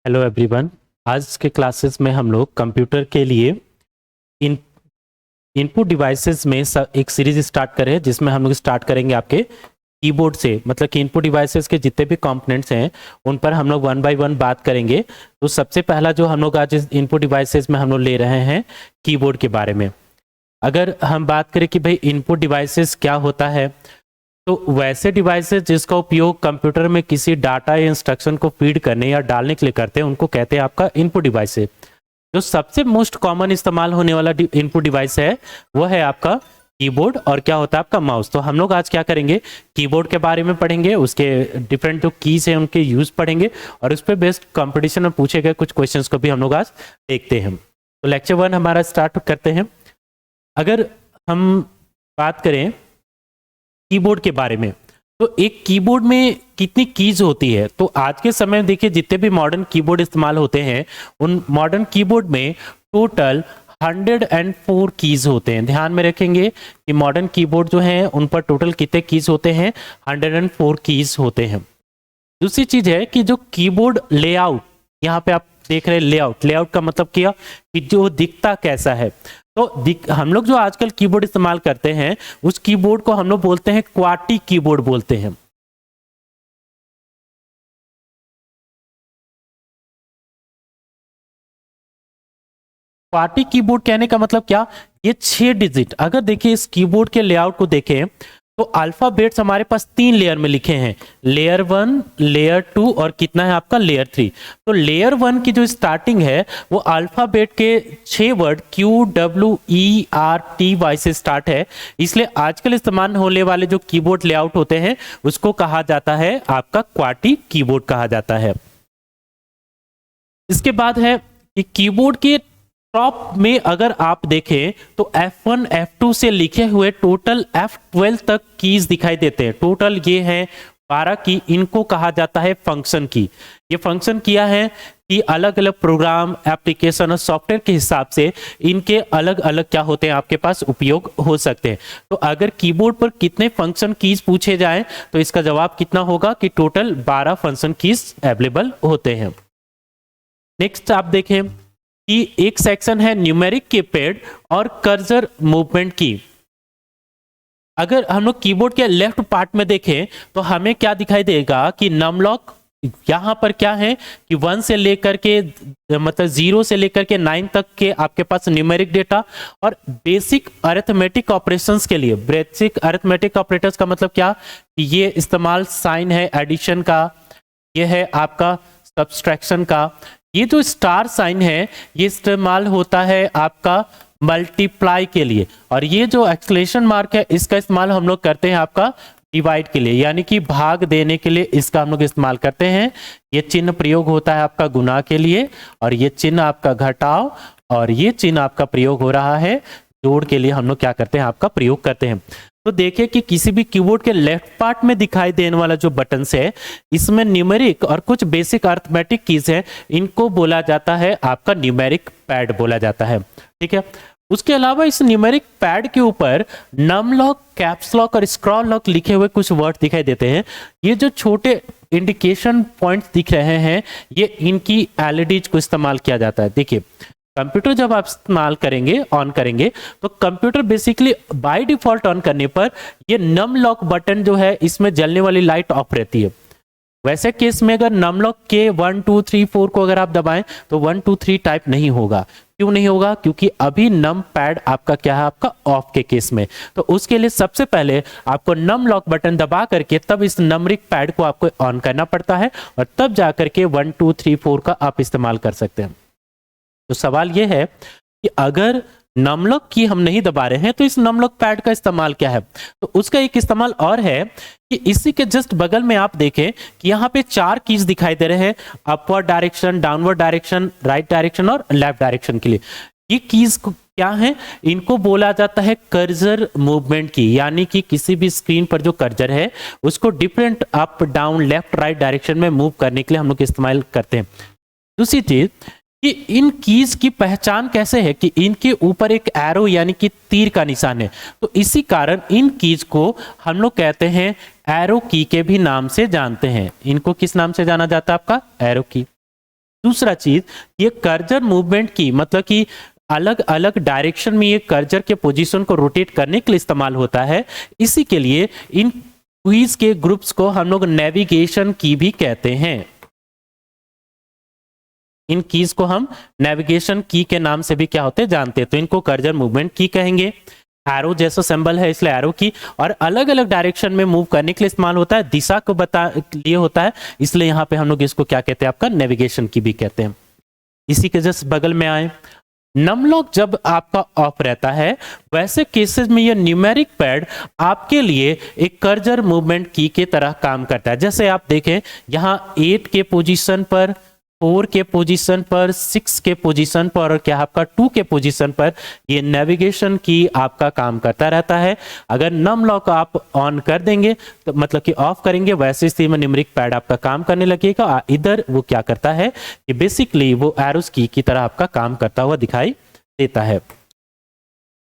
Hello everyone. आज के classes में हम लोग कंप्यूटर के लिए इन इनपुट डिवाइसेस में एक सीरीज स्टार्ट कर रहे हैं, जिसमें हम लोग स्टार्ट करेंगे आपके कीबोर्ड से। मतलब कि इनपुट डिवाइसेस के जितने भी कंपोनेंट्स हैं उन पर हम लोग वन बाय वन बात करेंगे। तो सबसे पहला जो हम लोग आज इस इनपुट डिवाइसेस में हम लोग ले रहे हैं कीबोर्ड के बारे में। अगर हम बात करें कि भाई इनपुट डिवाइसेस क्या होता है, तो वैसे डिवाइसेस जिसका उपयोग कंप्यूटर में किसी डाटा या इंस्ट्रक्शन को फीड करने या डालने के लिए करते हैं उनको कहते हैं आपका इनपुट डिवाइस है। जो सबसे मोस्ट कॉमन इस्तेमाल होने वाला इनपुट डिवाइस है वो है आपका कीबोर्ड, और क्या होता है आपका माउस। तो हम लोग आज क्या करेंगे, कीबोर्ड के बारे में पढ़ेंगे, उसके डिफरेंट जो कीज हैं उनके यूज पढ़ेंगे, और उस पर बेस्ड कंपटीशन में पूछे गए कुछ क्वेश्चंस को भी हम लोग आज देखते हैं। तो लेक्चर 1 हमारा स्टार्ट करते हैं। अगर हम बात करें कीबोर्ड के बारे में, तो एक कीबोर्ड में कितनी कीज होती है, तो आज के समय में देखिए जितने भी मॉडर्न कीबोर्ड इस्तेमाल होते हैं उन मॉडर्न कीबोर्ड में टोटल 104 कीज होते हैं। ध्यान में रखेंगे कि मॉडर्न कीबोर्ड जो हैं उन पर टोटल कितने कीज होते हैं, 104 कीज होते हैं। दूसरी चीज है कि जो कीबोर्ड लेआउट, यहाँ पे आप देख रहे हैं लेआउट का मतलब क्या कि जो दिखता कैसा है। तो हम लोग जो आजकल कीबोर्ड इस्तेमाल करते हैं उस कीबोर्ड को हम लोग बोलते हैं क्वार्टी कीबोर्ड बोलते हैं। क्वार्टी कीबोर्ड कहने का मतलब क्या, ये 6 डिजिट। अगर देखिए इस कीबोर्ड के लेआउट को देखें तो अल्फाबेट्स हमारे पास 3 लेयर में लिखे हैं, लेयर 1, लेयर 2 और कितना है आपका लेयर 3। तो लेयर 1 की जो स्टार्टिंग है वो अल्फाबेट के 6 वर्ड QWERTY से स्टार्ट है, इसलिए आजकल इस्तेमाल होने वाले जो कीबोर्ड लेआउट होते हैं उसको कहा जाता है आपका क्वार्टी कीबोर्ड कहा जाता है। इसके बाद है कि कीबोर्ड के टॉप में अगर आप देखें तो F1 F2 से लिखे हुए टोटल F12 तक कीज दिखाई देते हैं। टोटल ये हैं 12 की, इनको कहा जाता है फंक्शन की। ये फंक्शन किया है कि अलग अलग प्रोग्राम, एप्लीकेशन और सॉफ्टवेयर के हिसाब से इनके अलग अलग क्या होते हैं आपके पास उपयोग हो सकते हैं। तो अगर कीबोर्ड पर कितने फंक्शन कीज पूछे जाएं तो इसका जवाब कितना होगा कि टोटल 12 फंक्शन कीज अवेलेबल होते हैं। नेक्स्ट आप देखें कि एक सेक्शन है न्यूमेरिक कीपैड और कर्सर मूवमेंट की। अगर हम लोग कीबोर्ड के लेफ्ट पार्ट में देखें तो हमें क्या दिखाई देगा कि नमलॉक यहां पर क्या है कि 1 से लेकर के मतलब 0 से लेकर के 9 तक के आपके पास न्यूमेरिक डेटा, और बेसिक अरिथमेटिक ऑपरेशंस के लिए, बेसिक अरिथमेटिक ऑपरेटर्स का मतलब क्या कि ये इस्तेमाल साइन है एडिशन का, ये है आपका सब्सट्रैक्शन का। ये जो स्टार साइन है ये इस्तेमाल होता है आपका मल्टीप्लाई के लिए, और ये जो एक्सक्लेमेशन मार्क है इसका इस्तेमाल हम लोग करते हैं आपका डिवाइड के लिए, यानी कि भाग देने के लिए इसका हम लोग इस्तेमाल करते हैं। ये चिन्ह प्रयोग होता है आपका गुणा के लिए, और ये चिन्ह आपका घटाव, और ये चिन्ह आपका प्रयोग हो रहा है जोड़ के लिए हम लोग क्या करते हैं आपका प्रयोग करते हैं। तो देखिए कि किसी भी कीबोर्ड के लेफ्ट पार्ट में दिखाई देने वाला जो बटन है इसमें न्यूमेरिक और कुछ बेसिक अरिथमेटिक कीज है, इनको बोला जाता है आपका न्यूमेरिक पैड बोला जाता है। ठीक है, उसके अलावा इस न्यूमेरिक पैड के ऊपर नम लॉक, कैप्स लॉक और स्क्रॉल लॉक लिखे हुए कुछ वर्ड दिखाई देते हैं। ये जो छोटे इंडिकेशन पॉइंट्स दिख रहे हैं ये इनकी एलईडीज को इस्तेमाल किया जाता है। देखिए कंप्यूटर जब आप इस्तेमाल करेंगे, ऑन करेंगे, तो computer basically by default on करने पर ये नम लॉक बटन जो है इसमें जलने वाली लाइट ऑफ रहती है। वैसे केस में अगर नम लॉक के 1 2 3 4 को अगर आप दबाएं तो 1 2 3 टाइप नहीं होगा। क्यों नहीं होगा, क्योंकि अभी नम पैड आपका क्या है आपका ऑफ के केस में। तो उसके लिए सबसे पहले आपको नम लॉक बटन दबा करके तब इस नंबरिक पैड को आपको ऑन करना पड़ता है, और तब जाकर के 1 2 3 4 का आप इस्तेमाल कर सकते हैं। तो सवाल यह है कि अगर नमलॉक की हम नहीं दबा रहे हैं तो इस नमलॉक पैड का इस्तेमाल क्या है। तो उसका एक इस्तेमाल और है कि इसी के जस्ट बगल में आप देखें कि यहाँ पे 4 कीज दिखाई दे रहे हैं, upward direction, downward direction, right direction और लेफ्ट डायरेक्शन के लिए। ये कीज क्या है, इनको बोला जाता है कर्सर मूवमेंट की, यानी कि किसी भी स्क्रीन पर जो कर्सर है उसको different up down left right direction में मूव करने के लिए हम लोग इस्तेमाल करते हैं। दूसरी चीज कि इन कीज की पहचान कैसे है कि इनके ऊपर एक एरो यानी कि तीर का निशान है, तो इसी कारण इन कीज को हम लोग कहते हैं एरो की के भी नाम से जानते हैं। इनको किस नाम से जाना जाता है आपका, एरो की। दूसरा चीज, ये कर्सर मूवमेंट की मतलब कि अलग अलग डायरेक्शन में ये कर्सर के पोजीशन को रोटेट करने के लिए इस्तेमाल होता है। इसी के लिए इन कीज के ग्रुप्स को हम लोग नेविगेशन की भी कहते हैं। इन कीज को हम नेविगेशन की के नाम से भी क्या होते हैं जानते हैं। तो इनको कर्सर मूवमेंट की कहेंगे। एरो जैसा सिंबल है इसलिए एरो की, और अलग अलग डायरेक्शन में मूव करने के लिए इस्तेमाल होता है, दिशा को बता लिए होता है, इसलिए यहाँ पे हम लोग इसको क्या कहते हैं, आपका नेविगेशन की भी कहते हैं। इसी के जस्ट बगल में आए, नम लॉक जब आपका ऑफ रहता है वैसे केसेस में ये न्यूमेरिक पैड आपके लिए एक कर्सर मूवमेंट की के तरह काम करता है। जैसे आप देखें यहाँ 8 के पोजीशन पर, 4 के पोजीशन पर, 6 के पोजीशन पर और क्या आपका 2 के पोजीशन पर ये नेविगेशन की आपका काम करता रहता है। अगर नम लॉक आप ऑन कर देंगे तो मतलब कि ऑफ करेंगे, वैसे स्थिति में न्यूमेरिक पैड आपका काम करने लगेगा। इधर वो क्या करता है कि बेसिकली वो एरोस की तरह आपका काम करता हुआ दिखाई देता है।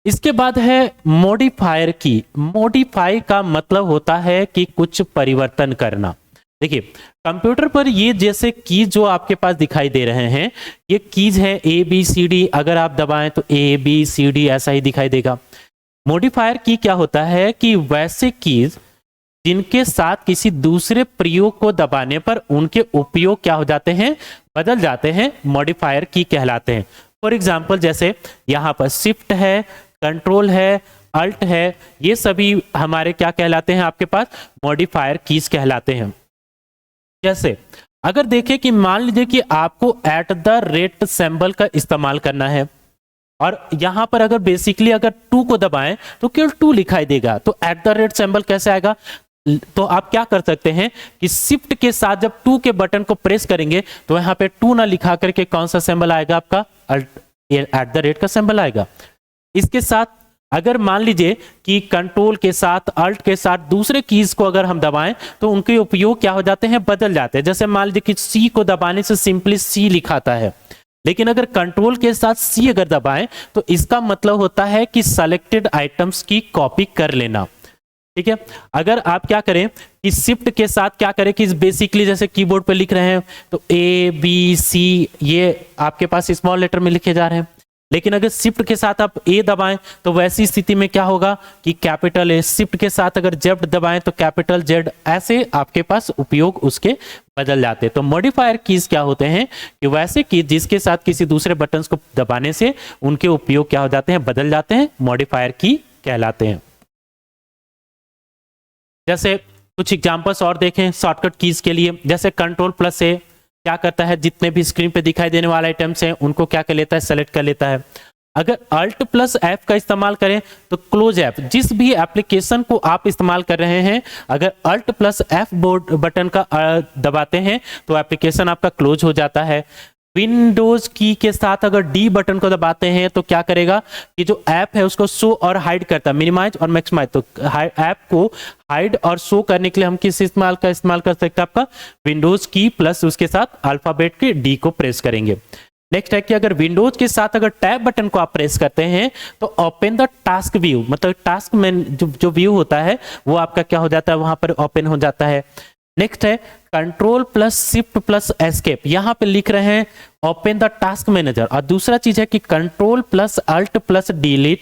इसके बाद है मॉडिफायर की। मॉडिफाई का मतलब होता है कि कुछ परिवर्तन करना। देखिए कंप्यूटर पर ये जैसे कीज जो आपके पास दिखाई दे रहे हैं, ये कीज है ABCD, अगर आप दबाएं तो ABCD ऐसा ही दिखाई देगा। मॉडिफायर की क्या होता है कि वैसे कीज जिनके साथ किसी दूसरे प्रयोग को दबाने पर उनके उपयोग क्या हो जाते हैं, बदल जाते हैं, मॉडिफायर की कहलाते हैं। फॉर एग्जाम्पल जैसे यहाँ पर शिफ्ट है, कंट्रोल है, अल्ट है, ये सभी हमारे क्या कहलाते हैं, आपके पास मॉडिफायर कीज कहलाते हैं। जैसे अगर देखें कि मान लीजिए कि आपको @ सिंबल का इस्तेमाल करना है और यहां पर अगर बेसिकली अगर 2 को दबाएं तो केवल 2 लिखाई देगा, तो @ सिंबल कैसे आएगा। तो आप क्या कर सकते हैं कि शिफ्ट के साथ जब 2 के बटन को प्रेस करेंगे तो यहां पे 2 ना लिखा करके कौन सा सिंबल आएगा, आपका @ का सिंबल आएगा। इसके साथ अगर मान लीजिए कि कंट्रोल के साथ, अल्ट के साथ दूसरे कीज को अगर हम दबाएं तो उनके उपयोग क्या हो जाते हैं, बदल जाते हैं। जैसे मान लीजिए कि सी को दबाने से सिंपली सी लिखाता है, लेकिन अगर कंट्रोल के साथ सी अगर दबाएं तो इसका मतलब होता है कि सेलेक्टेड आइटम्स की कॉपी कर लेना। ठीक है, अगर आप क्या करें कि शिफ्ट के साथ क्या करें कि बेसिकली जैसे कीबोर्ड पर लिख रहे हैं तो ABC ये आपके पास स्मॉल लेटर में लिखे जा रहे हैं, लेकिन अगर शिफ्ट के साथ आप A दबाएं तो वैसी स्थिति में क्या होगा कि कैपिटल A, शिफ्ट के साथ अगर Z दबाएं तो कैपिटल Z, ऐसे आपके पास उपयोग उसके बदल जाते हैं। तो मॉडिफायर कीज क्या होते हैं कि वैसे कीज जिसके साथ किसी दूसरे बटन को दबाने से उनके उपयोग क्या हो जाते हैं, बदल जाते हैं, मॉडिफायर की कहलाते हैं। जैसे कुछ एग्जांपल्स और देखें शॉर्टकट कीज के लिए, जैसे कंट्रोल+A क्या करता है, जितने भी स्क्रीन पे दिखाई देने वाले आइटम्स हैं उनको क्या कर लेता है, सेलेक्ट कर लेता है। अगर Alt+F का इस्तेमाल करें तो क्लोज ऐप, जिस भी एप्लीकेशन को आप इस्तेमाल कर रहे हैं अगर Alt+F बटन का दबाते हैं तो एप्लीकेशन आपका क्लोज हो जाता है। विंडोज की के साथ अगर D बटन को दबाते हैं तो क्या करेगा कि जो ऐप है उसको शो और हाइड करता है, मिनिमाइज और मैक्सिमाइज। तो ऐप को हाइड और शो करने के लिए हम किस इस्तेमाल कर सकते हैं, आपका विंडोज की प्लस उसके साथ अल्फाबेट के D को प्रेस करेंगे। नेक्स्ट है कि अगर विंडोज के साथ अगर टैब बटन को आप प्रेस करते हैं तो ओपन द टास्क व्यू, मतलब टास्क में जो व्यू होता है वो आपका क्या हो जाता है, वहां पर ओपन हो जाता है। नेक्स्ट है Ctrl+Shift+Escape, यहां पे लिख रहे हैं ओपन द टास्क मैनेजर, और दूसरा चीज है कि Ctrl+Alt+Delete,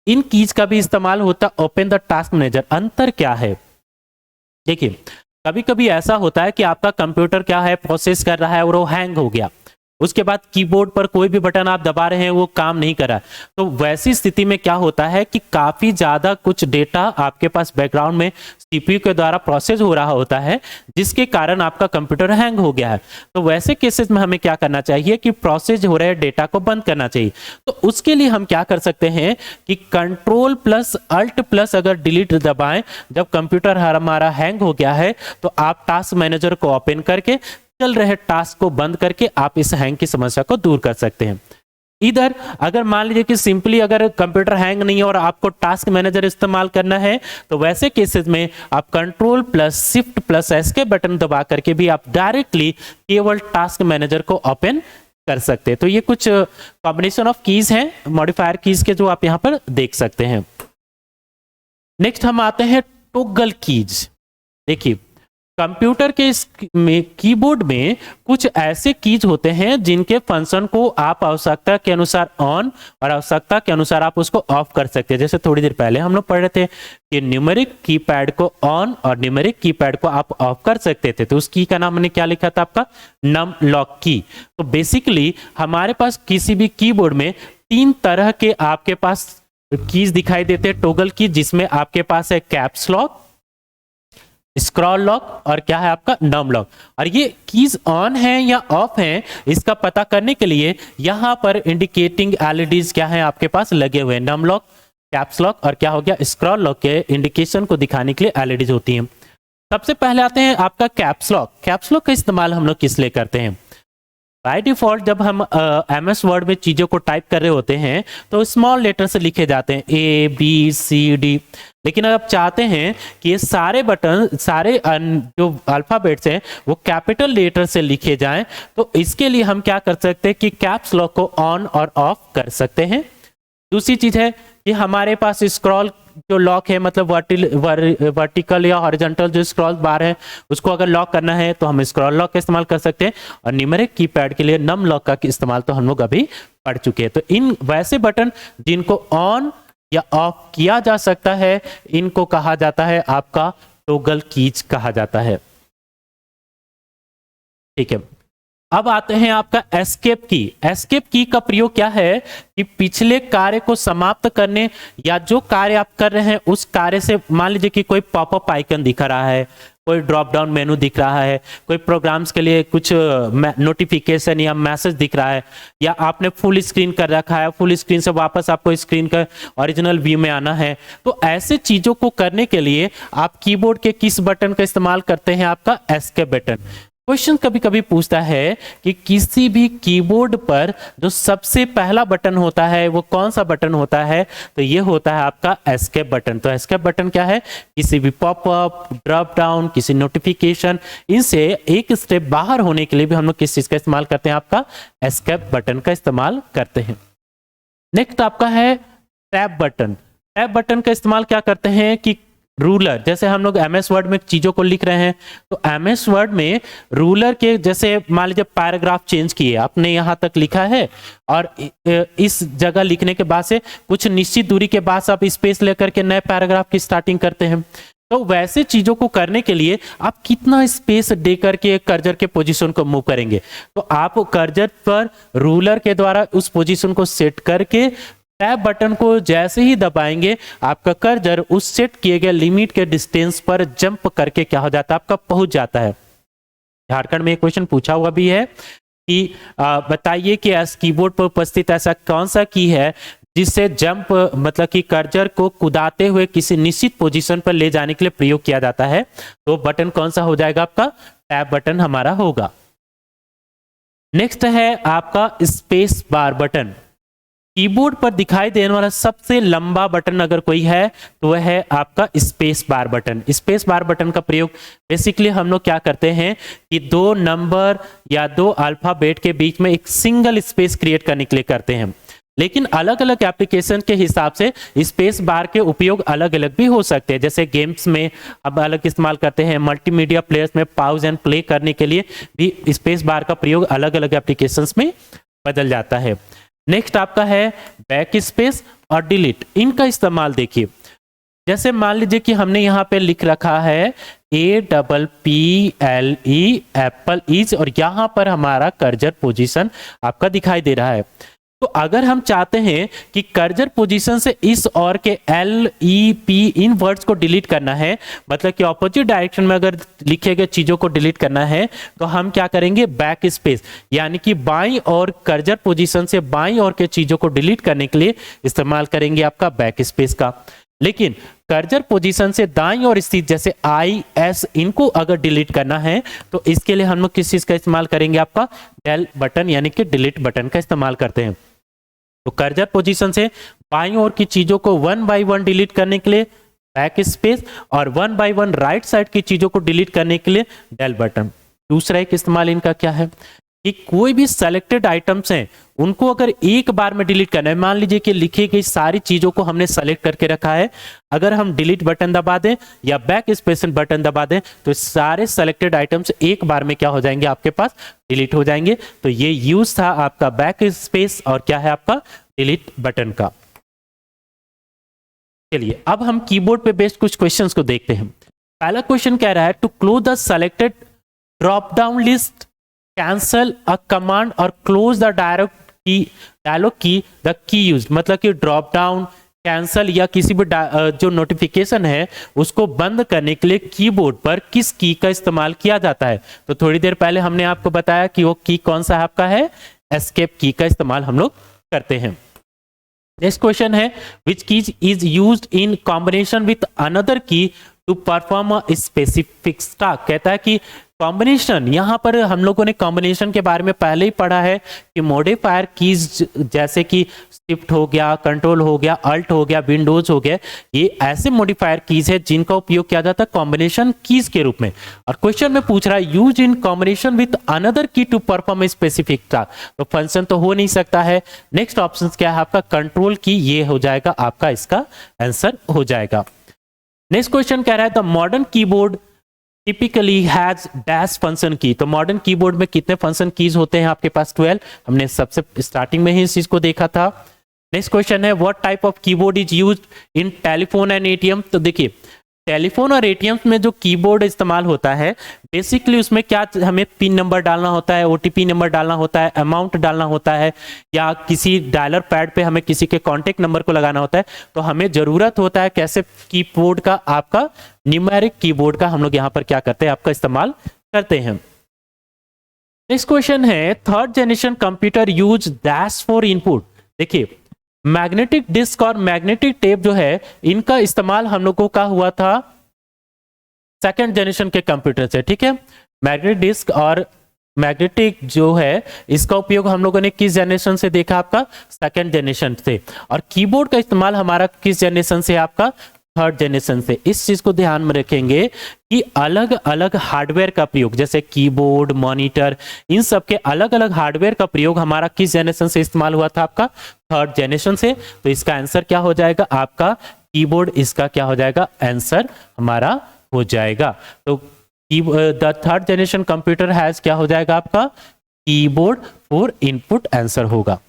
इन कीज का भी इस्तेमाल होता है ओपन द टास्क मैनेजर। अंतर क्या है, देखिए कभी कभी ऐसा होता है कि आपका कंप्यूटर क्या है, प्रोसेस कर रहा है और वो हैंग हो गया, उसके बाद कीबोर्ड पर कोई भी बटन आप दबा रहे हैं वो काम नहीं कर रहा, तो वैसी स्थिति में क्या होता है कि काफी ज्यादा कुछ डेटा आपके पास बैकग्राउंड में सीपीयू के द्वारा प्रोसेस हो रहा होता है, जिसके कारण आपका कंप्यूटर हैंग हो गया है। तो वैसे केसेस में हमें क्या करना चाहिए कि प्रोसेस हो रहे डेटा को बंद करना चाहिए। तो उसके लिए हम क्या कर सकते हैं कि Ctrl+Alt+ अगर डिलीट दबाएं, जब कंप्यूटर हमारा हैंग हो गया है तो आप टास्क मैनेजर को ओपन करके चल रहे टास्क को बंद करके आप इस हैंग की समस्या को दूर कर सकते हैं। इधर अगर मान लीजिए कि सिंपली अगर कंप्यूटर हैंग नहीं है और आपको टास्क मैनेजर इस्तेमाल करना है तो वैसे केसेस में आप Ctrl+Shift+Escape बटन दबा करके भी आप डायरेक्टली केवल टास्क मैनेजर को ओपन कर सकते हैं। तो ये कुछ कॉम्बिनेशन ऑफ कीज हैं मॉडिफायर कीज के, जो आप यहां पर देख सकते हैं। नेक्स्ट हम आते हैं टॉगल कीज। देखिए कंप्यूटर के कीबोर्ड में कुछ ऐसे कीज होते हैं जिनके फंक्शन को आप आवश्यकता के अनुसार ऑन और आवश्यकता के अनुसार आप उसको ऑफ कर सकते हैं। जैसे थोड़ी देर पहले हम लोग पढ़ रहे थे कि न्यूमेरिक कीपैड को ऑन और न्यूमेरिक कीपैड को आप ऑफ कर सकते थे, तो उस की का नाम हमने क्या लिखा था आपका नम लॉक की। तो बेसिकली हमारे पास किसी भी कीबोर्ड में 3 तरह के आपके पास कीज दिखाई देते हैं टॉगल की, जिसमें आपके पास है कैप्स लॉक, स्क्रॉल लॉक और क्या है आपका नम लॉक। और ये कीज ऑन है या ऑफ है इसका पता करने के लिए यहां पर इंडिकेटिंग एलईडीज क्या है आपके पास लगे हुए हैं। नम लॉक, कैप्स लॉक और क्या हो गया स्क्रॉल लॉक के इंडिकेशन को दिखाने के लिए एलईडीज होती हैं। सबसे पहले आते हैं आपका कैप्स लॉक। कैप्स लॉक का इस्तेमाल हम लोग किस लिए करते हैं? बाय डिफॉल्ट जब हम MS वर्ड में चीज़ों को टाइप कर रहे होते हैं तो स्मॉल लेटर से लिखे जाते हैं ABCD, लेकिन अगर आप चाहते हैं कि ये सारे बटन सारे जो अल्फ़ाबेट्स हैं वो कैपिटल लेटर से लिखे जाएं, तो इसके लिए हम क्या कर सकते हैं कि कैप्स लॉक को ऑन और ऑफ कर सकते हैं। दूसरी चीज़ है कि हमारे पास स्क्रॉल जो लॉक है, मतलब वर्टिकल या हॉरिजॉन्टल जो स्क्रॉल बार है उसको अगर लॉक करना है तो हम स्क्रॉल लॉक का इस्तेमाल कर सकते हैं। और न्यूमेरिक कीपैड के लिए नम लॉक का इस्तेमाल तो हम लोग अभी पढ़ चुके हैं। तो इन वैसे बटन जिनको ऑन या ऑफ किया जा सकता है इनको कहा जाता है आपका टॉगल कीज कहा जाता है। ठीक है, अब आते हैं आपका एस्केप की। एस्केप की का प्रयोग क्या है कि पिछले कार्य को समाप्त करने या जो कार्य आप कर रहे हैं उस कार्य से, मान लीजिए कि कोई पॉपअप आइकन दिख रहा है, कोई ड्रॉप डाउन मेनू दिख रहा है, कोई प्रोग्राम्स के लिए कुछ नोटिफिकेशन या मैसेज दिख रहा है, या आपने फुल स्क्रीन कर रखा है, फुल स्क्रीन से वापस आपको स्क्रीन का ओरिजिनल व्यू में आना है, तो ऐसे चीजों को करने के लिए आप कीबोर्ड के किस बटन का इस्तेमाल करते हैं? आपका एस्केप बटन। क्वेश्चन कभी कभी पूछता है कि किसी भी कीबोर्ड पर जो सबसे पहला बटन होता है वो कौन सा बटन होता है? तो ये होता है आपका एस्केप बटन। तो एस्केप बटन क्या है? किसी भी पॉपअप, ड्रॉप डाउन, किसी नोटिफिकेशन, इनसे एक स्टेप बाहर होने के लिए भी हम लोग किस चीज का इस्तेमाल करते हैं? आपका एस्केप बटन का इस्तेमाल करते हैं। नेक्स्ट आपका है टैब बटन। टैब बटन का इस्तेमाल क्या करते हैं कि रूलर, जैसे हम लोग MS वर्ड में चीजों को लिख रहे हैं तो MS वर्ड में रूलर के, जैसे मान लीजिए पैराग्राफ चेंज किए, आपने यहां तक लिखा है और इस जगह लिखने के बाद से कुछ निश्चित दूरी के बाद आप स्पेस लेकर के नए पैराग्राफ की स्टार्टिंग करते हैं। तो वैसे चीजों को करने के लिए आप कितना स्पेस दे करके कर्जर के पोजीशन को मूव करेंगे? तो आप कर्जर पर रूलर के द्वारा उस पोजीशन को सेट करके टैब बटन को जैसे ही दबाएंगे आपका कर्सर उस सेट किए गए लिमिट के डिस्टेंस पर जंप करके क्या हो जाता है? आपका पहुंच जाता है। झारखंड में एक क्वेश्चन पूछा हुआ भी है कि बताइए कि इस कीबोर्ड पर उपस्थित ऐसा कौन सा की है जिससे जंप, मतलब कि कर्सर को कुदाते हुए किसी निश्चित पोजीशन पर ले जाने के लिए प्रयोग किया जाता है। तो बटन कौन सा हो जाएगा? आपका टैब बटन हमारा होगा। नेक्स्ट है आपका स्पेस बार बटन। कीबोर्ड पर दिखाई देने वाला सबसे लंबा बटन अगर कोई है तो वह है आपका space bar button. Space bar button का प्रयोग बेसिकली हम लोग क्या करते हैं कि 2 नंबर या 2 अल्फाबेट के बीच में एक सिंगल स्पेस क्रिएट करने के लिए करते हैं। लेकिन अलग अलग एप्लीकेशन के हिसाब से स्पेस बार के उपयोग अलग अलग भी हो सकते हैं। जैसे गेम्स में अब अलग इस्तेमाल करते हैं, मल्टीमीडिया प्लेयर्स में पाउज एंड प्ले करने के लिए भी स्पेस बार का प्रयोग अलग अलग एप्लीकेशंस में बदल जाता है। नेक्स्ट आपका है बैक स्पेस और डिलीट। इनका इस्तेमाल देखिए, जैसे मान लीजिए कि हमने यहाँ पे लिख रखा है APPLE एप्पल इज, और यहाँ पर हमारा कर्सर पोजीशन आपका दिखाई दे रहा है। तो अगर हम चाहते हैं कि कर्सर पोजीशन से इस और के LEP इन वर्ड्स को डिलीट करना है, मतलब कि ऑपोजिट डायरेक्शन में अगर लिखे गए चीजों को डिलीट करना है, तो हम क्या करेंगे? बैक स्पेस, यानी कि बाईं और कर्सर पोजीशन से बाईं और के चीजों को डिलीट करने के लिए इस्तेमाल करेंगे आपका बैक स्पेस का। लेकिन कर्सर पोजीशन से दाईं ओर स्थित जैसे IS इनको अगर डिलीट करना है तो इसके लिए हम लोग किस चीज का इस्तेमाल करेंगे? आपका डेल बटन यानी कि डिलीट बटन का इस्तेमाल करते हैं। तो कर्सर पोजीशन से बाईं ओर की चीजों को 1 बाय 1 डिलीट करने के लिए बैक स्पेस, और 1 बाय 1 राइट साइड की चीजों को डिलीट करने के लिए डेल बटन। दूसरा एक इस्तेमाल इनका क्या है? कि कोई भी सेलेक्टेड आइटम्स हैं उनको अगर एक बार में डिलीट करना है, मान लीजिए कि लिखी गई सारी चीजों को हमने सेलेक्ट करके रखा है, अगर हम डिलीट बटन दबा दें या बैक स्पेस बटन दबा दें तो सारे सेलेक्टेड आइटम्स एक बार में क्या हो जाएंगे, आपके पास डिलीट हो जाएंगे। तो ये यूज था आपका बैक स्पेस और क्या है आपका डिलीट बटन का। चलिए अब हम कीबोर्ड पे बेस्ड कुछ क्वेश्चंस को देखते हैं। पहला क्वेश्चन कह रहा है to close the selected drop down list cancel a command or close the dialog key the key use, मतलब कि ड्रॉप डाउन कैंसल या किसी भी जो नोटिफिकेशन है उसको बंद करने के लिए कीबोर्ड पर किस की का इस्तेमाल किया जाता है। तो थोड़ी देर पहले हमने आपको बताया कि वो की कौन सा आपका है, एस्केप की का इस्तेमाल हम लोग करते हैं। नेक्स्ट क्वेश्चन है which keys is used in combination with another key to perform a specific task. कहता है कि कॉम्बिनेशन, यहां पर हम लोगों ने कॉम्बिनेशन के बारे में पहले ही पढ़ा है कि मॉडिफायर कीज जैसे कि शिफ्ट हो गया, कंट्रोल हो गया, अल्ट हो गया, विंडोज हो गया, ये ऐसे मॉडिफायर कीज है जिनका उपयोग किया जाता है कॉम्बिनेशन कीज के रूप में। और क्वेश्चन में पूछ रहा है use in combination with another key to perform a specific task, तो फंक्शन तो हो नहीं सकता है। नेक्स्ट ऑप्शन क्या है आपका कंट्रोल की, ये हो जाएगा आपका इसका आंसर हो जाएगा। नेक्स्ट क्वेश्चन कह रहा है the modern keyboard typically has dash function की। तो मॉडर्न कीबोर्ड में कितने फंक्शन कीज होते हैं आपके पास, 12। हमने सबसे स्टार्टिंग में ही इस चीज को देखा था। नेक्स्ट क्वेश्चन है what type of keyboard is used in telephone and ATM. तो देखिए टेलीफोन और एटीएम में जो कीबोर्ड इस्तेमाल होता है बेसिकली उसमें क्या हमें पिन नंबर डालना होता है, ओटीपी नंबर डालना होता है, अमाउंट डालना होता है, या किसी डायलर पैड पे हमें किसी के कॉन्टेक्ट नंबर को लगाना होता है। तो हमें जरूरत होता है कैसे कीबोर्ड का, आपका न्यूमेरिक कीबोर्ड का हम लोग यहाँ पर क्या करते हैं, आपका इस्तेमाल करते हैं। नेक्स्ट क्वेश्चन है third generation computer use dash for input. देखिए मैग्नेटिक डिस्क और मैग्नेटिक टेप जो है इनका इस्तेमाल हम लोगों का हुआ था सेकंड जनरेशन के कंप्यूटर से, ठीक है। मैग्नेटिक डिस्क और मैग्नेटिक जो है इसका उपयोग हम लोगों ने किस जनरेशन से देखा, आपका सेकंड जनरेशन से। और कीबोर्ड का इस्तेमाल हमारा किस जनरेशन से, आपका थर्ड जनरेशन से। इस चीज को ध्यान में रखेंगे कि अलग अलग हार्डवेयर का प्रयोग, जैसे कीबोर्ड, मॉनिटर, इन सब के अलग अलग हार्डवेयर का प्रयोग हमारा किस जनरेशन से इस्तेमाल हुआ था, आपका थर्ड जनरेशन से। तो इसका आंसर क्या हो जाएगा, आपका कीबोर्ड, इसका क्या हो जाएगा आंसर हमारा हो जाएगा। तो the third generation computer has क्या हो जाएगा आपका कीबोर्ड फॉर इनपुट आंसर होगा।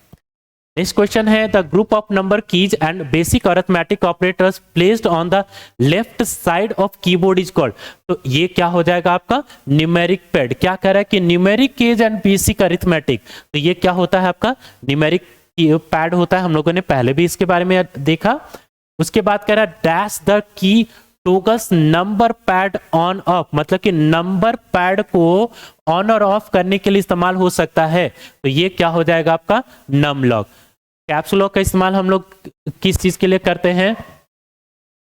नेक्स्ट क्वेश्चन है the group of number keys and basic arithmetic operators placed on the left side of keyboard is called. तो ये क्या हो जाएगा आपका न्यूमेरिक पैड। क्या कह रहा है कि numeric keys and basic arithmetic, तो ये क्या होता है आपका न्यूमेरिक पैड होता है, हम लोगों ने पहले भी इसके बारे में देखा। उसके बाद कह रहा है dash the key toggles number pad on off, मतलब कि नंबर पैड को ऑन और ऑफ करने के लिए इस्तेमाल हो सकता है। तो ये क्या हो जाएगा आपका नम लॉक। कैप्स लॉक का इस्तेमाल हम लोग किस चीज के लिए करते हैं,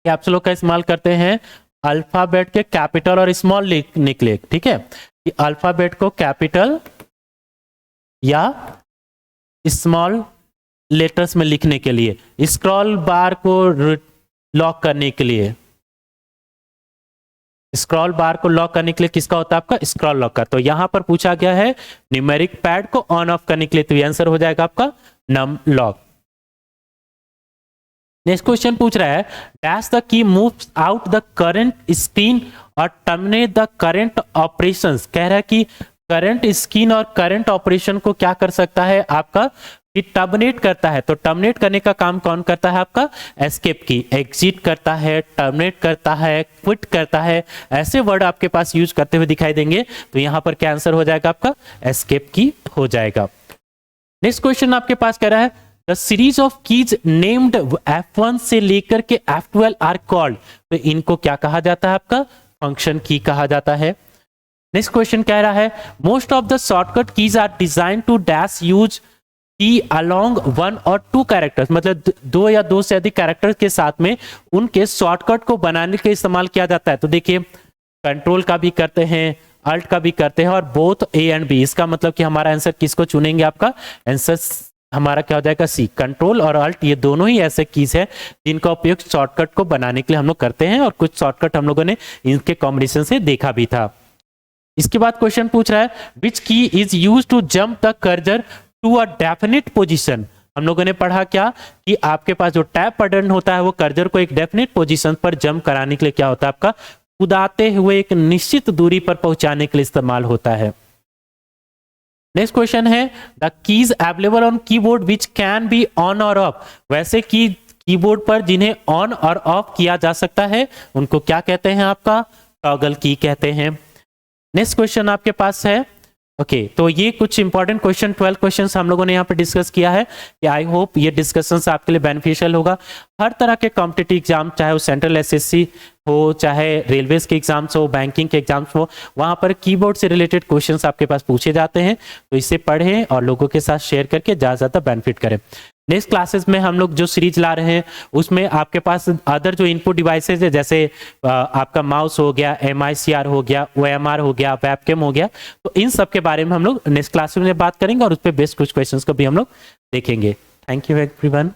कैप्स लॉक का इस्तेमाल करते हैं अल्फाबेट के कैपिटल और स्मॉल लिखने के लिए, ठीक है। कि अल्फाबेट को कैपिटल या स्मॉल लेटर्स में लिखने के लिए, स्क्रॉल बार को लॉक करने के लिए, स्क्रॉल बार को लॉक करने के लिए किसका होता है आपका स्क्रॉल लॉक का। तो यहां पर पूछा गया है numeric pad on on off करने के लिए, तो आंसर हो जाएगा आपका नम लॉक। नेक्स्ट क्वेश्चन पूछ रहा है डैश द की moves out the current screen और टर्मिनेट द करंट ऑपरेशंस। कह रहा है कि करंट स्क्रीन और करंट ऑपरेशन को क्या कर सकता है आपका टर्मिनेट करता है। तो टर्मिनेट करने का काम कौन करता है आपका एस्केप की, एग्जिट करता है, टर्मिनेट करता है, क्विट करता है, ऐसे वर्ड आपके पास यूज करते हुए दिखाई देंगे। तो यहां पर क्या आंसर हो जाएगा आपका एस्केप की हो जाएगा। नेक्स्ट क्वेश्चन आपके पास कह रहा है the series of keys named F1 से लेकर के F12 आर कॉल्ड। तो इनको क्या कहा जाता है आपका फंक्शन की कहा जाता है। नेक्स्ट क्वेश्चन कह रहा है most of the shortcut keys are design to dash use key along one or two characters, मतलब दो या दो से अधिक कैरेक्टर्स के साथ में उनके शॉर्टकट को बनाने के इस्तेमाल किया जाता है। तो देखिए कंट्रोल का भी करते हैं, अल्ट का भी करते हैं, और बोथ ए एंड बी। इसका मतलब कि हमारा आंसर किसको चुनेंगे, आपका आंसर हमारा क्या हो जाएगा सी। कंट्रोल और अल्ट ये दोनों ही ऐसे कीज है जिनका उपयोग शॉर्टकट को बनाने के लिए हम लोग करते हैं, और कुछ शॉर्टकट हम लोगों ने इनके कॉम्बिनेशन से देखा भी था। इसके बाद क्वेश्चन पूछ रहा है which key is use to jump the cursor to a definite position. हम लोगों ने पढ़ा क्या कि आपके पास जो टैप बटन होता है वो कर्सर को एक डेफिनेट पोजीशन पर जंप कराने के लिए क्या होता है, आपका कूदाते हुए एक निश्चित दूरी पर पहुंचाने के लिए इस्तेमाल होता है। नेक्स्ट क्वेश्चन है the keys available on keyboard which can be on और ऑफ। वैसे की कीबोर्ड पर जिन्हें ऑन और ऑफ किया जा सकता है उनको क्या कहते हैं, आपका टॉगल की कहते हैं। नेक्स्ट क्वेश्चन आपके पास है तो ये कुछ इंपॉर्टेंट क्वेश्चन 12 क्वेश्चंस हम लोगों ने यहाँ पे डिस्कस किया है कि आई होप ये डिस्कशंस आपके लिए बेनिफिशियल होगा। हर तरह के कॉम्पिटिटिव एग्जाम, चाहे वो सेंट्रल एसएससी हो, चाहे रेलवेज के एग्जाम्स हो, बैंकिंग के एग्जाम्स हो, वहां पर कीबोर्ड से रिलेटेड क्वेश्चंस आपके पास पूछे जाते हैं। तो इसे पढ़ें और लोगों के साथ शेयर करके ज़्यादा बेनिफिट करें। नेक्स्ट क्लासेस में हम लोग जो सीरीज ला रहे हैं उसमें आपके पास अदर जो इनपुट डिवाइसेज है, जैसे आपका माउस हो गया, MICR हो गया, OMR हो गया, वेबकैम हो गया, तो इन सब के बारे में हम लोग नेक्स्ट क्लास में बात करेंगे और उस पर बेस्ट कुछ क्वेश्चंस को भी हम लोग देखेंगे। Thank you everyone.